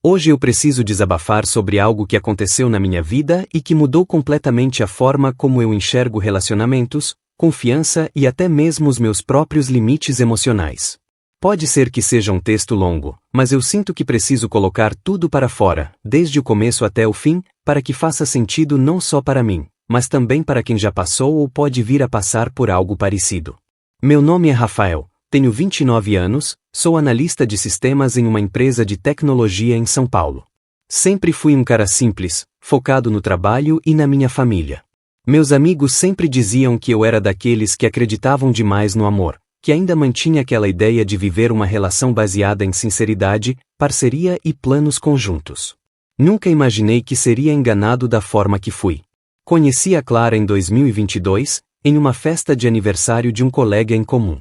Hoje eu preciso desabafar sobre algo que aconteceu na minha vida e que mudou completamente a forma como eu enxergo relacionamentos, confiança e até mesmo os meus próprios limites emocionais. Pode ser que seja um texto longo, mas eu sinto que preciso colocar tudo para fora, desde o começo até o fim, para que faça sentido não só para mim, mas também para quem já passou ou pode vir a passar por algo parecido. Meu nome é Rafael, tenho 29 anos, sou analista de sistemas em uma empresa de tecnologia em São Paulo. Sempre fui um cara simples, focado no trabalho e na minha família. Meus amigos sempre diziam que eu era daqueles que acreditavam demais no amor, que ainda mantinha aquela ideia de viver uma relação baseada em sinceridade, parceria e planos conjuntos. Nunca imaginei que seria enganado da forma que fui. Conheci a Clara em 2022, em uma festa de aniversário de um colega em comum.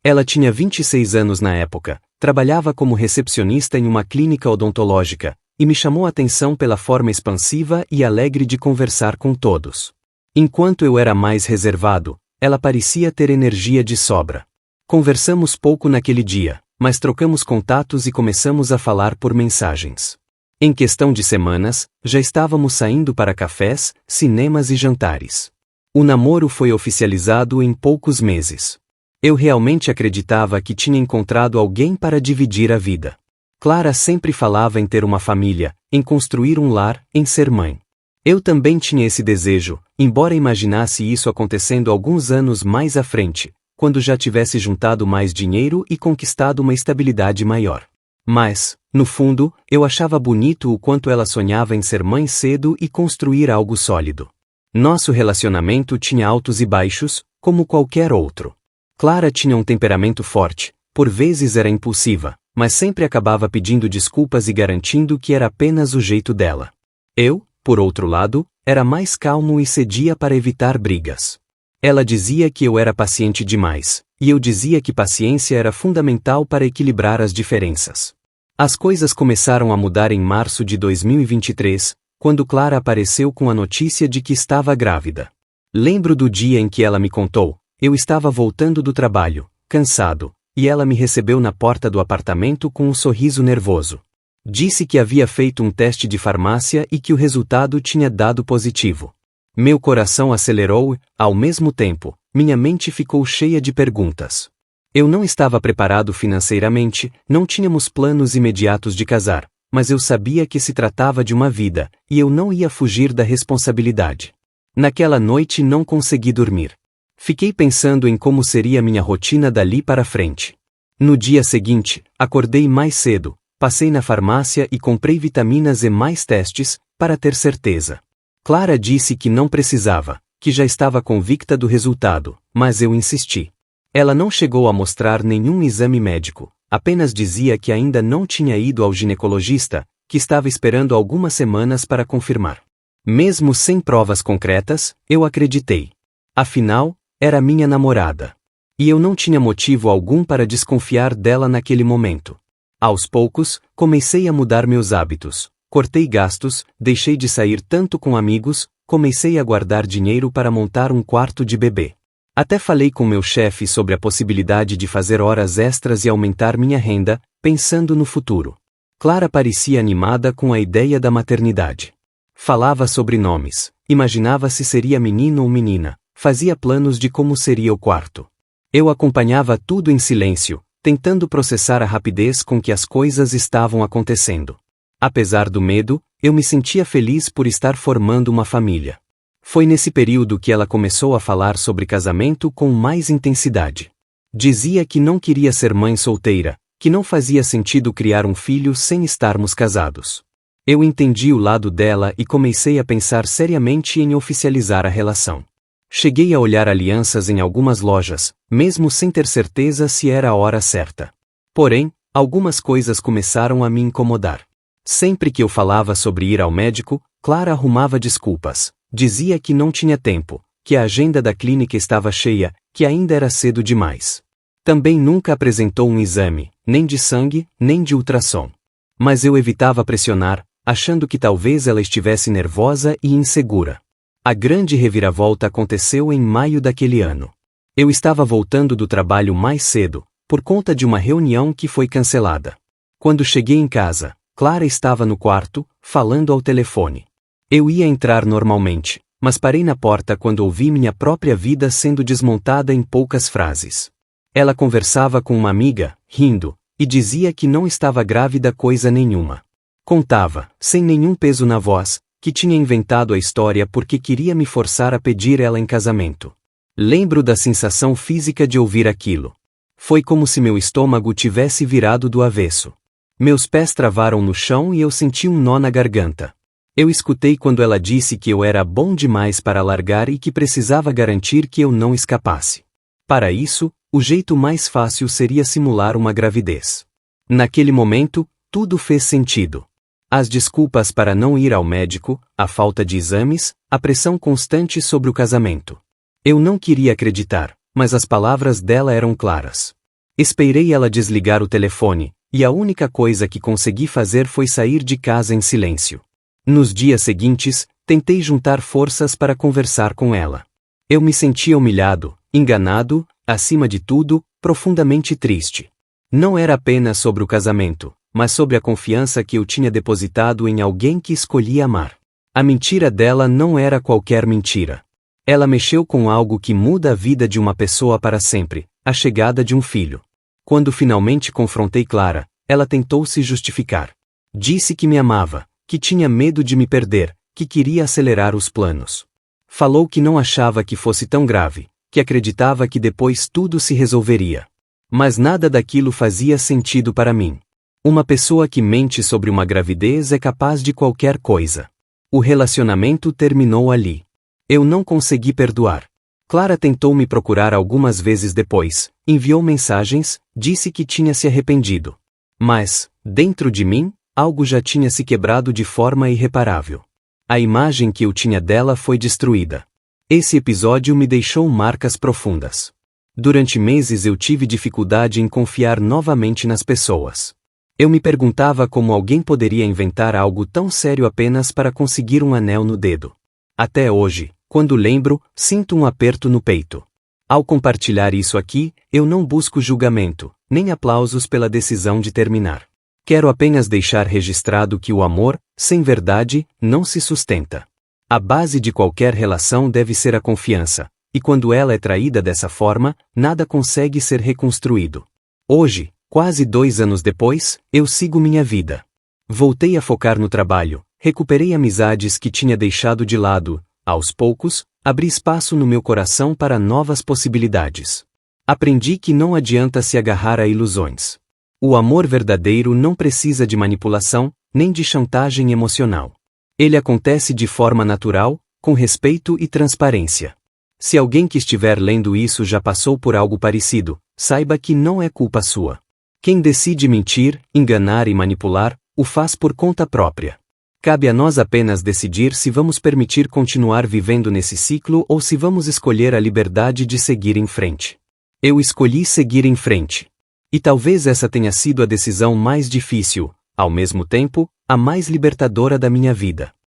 Ela tinha 26 anos na época, trabalhava como recepcionista em uma clínica odontológica, e me chamou a atenção pela forma expansiva e alegre de conversar com todos. Enquanto eu era mais reservado, ela parecia ter energia de sobra. Conversamos pouco naquele dia, mas trocamos contatos e começamos a falar por mensagens. Em questão de semanas, já estávamos saindo para cafés, cinemas e jantares. O namoro foi oficializado em poucos meses. Eu realmente acreditava que tinha encontrado alguém para dividir a vida. Clara sempre falava em ter uma família, em construir um lar, em ser mãe. Eu também tinha esse desejo, embora imaginasse isso acontecendo alguns anos mais à frente, quando já tivesse juntado mais dinheiro e conquistado uma estabilidade maior. Mas, no fundo, eu achava bonito o quanto ela sonhava em ser mãe cedo e construir algo sólido. Nosso relacionamento tinha altos e baixos, como qualquer outro. Clara tinha um temperamento forte, por vezes era impulsiva, mas sempre acabava pedindo desculpas e garantindo que era apenas o jeito dela. Eu, por outro lado, era mais calmo e cedia para evitar brigas. Ela dizia que eu era paciente demais, e eu dizia que paciência era fundamental para equilibrar as diferenças. As coisas começaram a mudar em março de 2023, quando Clara apareceu com a notícia de que estava grávida. Lembro do dia em que ela me contou. Eu estava voltando do trabalho, cansado, e ela me recebeu na porta do apartamento com um sorriso nervoso. Disse que havia feito um teste de farmácia e que o resultado tinha dado positivo. Meu coração acelerou e, ao mesmo tempo, minha mente ficou cheia de perguntas. Eu não estava preparado financeiramente, não tínhamos planos imediatos de casar, mas eu sabia que se tratava de uma vida, e eu não ia fugir da responsabilidade. Naquela noite não consegui dormir. Fiquei pensando em como seria minha rotina dali para frente. No dia seguinte, acordei mais cedo, passei na farmácia e comprei vitaminas e mais testes, para ter certeza. Clara disse que não precisava, que já estava convicta do resultado, mas eu insisti. Ela não chegou a mostrar nenhum exame médico, apenas dizia que ainda não tinha ido ao ginecologista, que estava esperando algumas semanas para confirmar. Mesmo sem provas concretas, eu acreditei. Afinal, era minha namorada. E eu não tinha motivo algum para desconfiar dela naquele momento. Aos poucos, comecei a mudar meus hábitos. Cortei gastos, deixei de sair tanto com amigos, comecei a guardar dinheiro para montar um quarto de bebê. Até falei com meu chefe sobre a possibilidade de fazer horas extras e aumentar minha renda, pensando no futuro. Clara parecia animada com a ideia da maternidade. Falava sobre nomes, imaginava se seria menino ou menina, fazia planos de como seria o quarto. Eu acompanhava tudo em silêncio, tentando processar a rapidez com que as coisas estavam acontecendo. Apesar do medo, eu me sentia feliz por estar formando uma família. Foi nesse período que ela começou a falar sobre casamento com mais intensidade. Dizia que não queria ser mãe solteira, que não fazia sentido criar um filho sem estarmos casados. Eu entendi o lado dela e comecei a pensar seriamente em oficializar a relação. Cheguei a olhar alianças em algumas lojas, mesmo sem ter certeza se era a hora certa. Porém, algumas coisas começaram a me incomodar. Sempre que eu falava sobre ir ao médico, Clara arrumava desculpas. Dizia que não tinha tempo, que a agenda da clínica estava cheia, que ainda era cedo demais. Também nunca apresentou um exame, nem de sangue, nem de ultrassom. Mas eu evitava pressionar, achando que talvez ela estivesse nervosa e insegura. A grande reviravolta aconteceu em maio daquele ano. Eu estava voltando do trabalho mais cedo, por conta de uma reunião que foi cancelada. Quando cheguei em casa, Clara estava no quarto, falando ao telefone. Eu ia entrar normalmente, mas parei na porta quando ouvi minha própria vida sendo desmontada em poucas frases. Ela conversava com uma amiga, rindo, e dizia que não estava grávida coisa nenhuma. Contava, sem nenhum peso na voz, que tinha inventado a história porque queria me forçar a pedir ela em casamento. Lembro da sensação física de ouvir aquilo. Foi como se meu estômago tivesse virado do avesso. Meus pés travaram no chão e eu senti um nó na garganta. Eu escutei quando ela disse que eu era bom demais para largar e que precisava garantir que eu não escapasse. Para isso, o jeito mais fácil seria simular uma gravidez. Naquele momento, tudo fez sentido. As desculpas para não ir ao médico, a falta de exames, a pressão constante sobre o casamento. Eu não queria acreditar, mas as palavras dela eram claras. Esperei ela desligar o telefone, e a única coisa que consegui fazer foi sair de casa em silêncio. Nos dias seguintes, tentei juntar forças para conversar com ela. Eu me sentia humilhado, enganado, acima de tudo, profundamente triste. Não era apenas sobre o casamento, mas sobre a confiança que eu tinha depositado em alguém que escolhi amar. A mentira dela não era qualquer mentira. Ela mexeu com algo que muda a vida de uma pessoa para sempre, a chegada de um filho. Quando finalmente confrontei Clara, ela tentou se justificar. Disse que me amava, que tinha medo de me perder, que queria acelerar os planos. Falou que não achava que fosse tão grave, que acreditava que depois tudo se resolveria. Mas nada daquilo fazia sentido para mim. Uma pessoa que mente sobre uma gravidez é capaz de qualquer coisa. O relacionamento terminou ali. Eu não consegui perdoar. Clara tentou me procurar algumas vezes depois, enviou mensagens, disse que tinha se arrependido. Mas, dentro de mim, algo já tinha se quebrado de forma irreparável. A imagem que eu tinha dela foi destruída. Esse episódio me deixou marcas profundas. Durante meses eu tive dificuldade em confiar novamente nas pessoas. Eu me perguntava como alguém poderia inventar algo tão sério apenas para conseguir um anel no dedo. Até hoje, quando lembro, sinto um aperto no peito. Ao compartilhar isso aqui, eu não busco julgamento, nem aplausos pela decisão de terminar. Quero apenas deixar registrado que o amor, sem verdade, não se sustenta. A base de qualquer relação deve ser a confiança, e quando ela é traída dessa forma, nada consegue ser reconstruído. Hoje, quase 2 anos depois, eu sigo minha vida. Voltei a focar no trabalho, recuperei amizades que tinha deixado de lado, aos poucos, abri espaço no meu coração para novas possibilidades. Aprendi que não adianta se agarrar a ilusões. O amor verdadeiro não precisa de manipulação, nem de chantagem emocional. Ele acontece de forma natural, com respeito e transparência. Se alguém que estiver lendo isso já passou por algo parecido, saiba que não é culpa sua. Quem decide mentir, enganar e manipular, o faz por conta própria. Cabe a nós apenas decidir se vamos permitir continuar vivendo nesse ciclo ou se vamos escolher a liberdade de seguir em frente. Eu escolhi seguir em frente. E talvez essa tenha sido a decisão mais difícil, ao mesmo tempo, a mais libertadora da minha vida.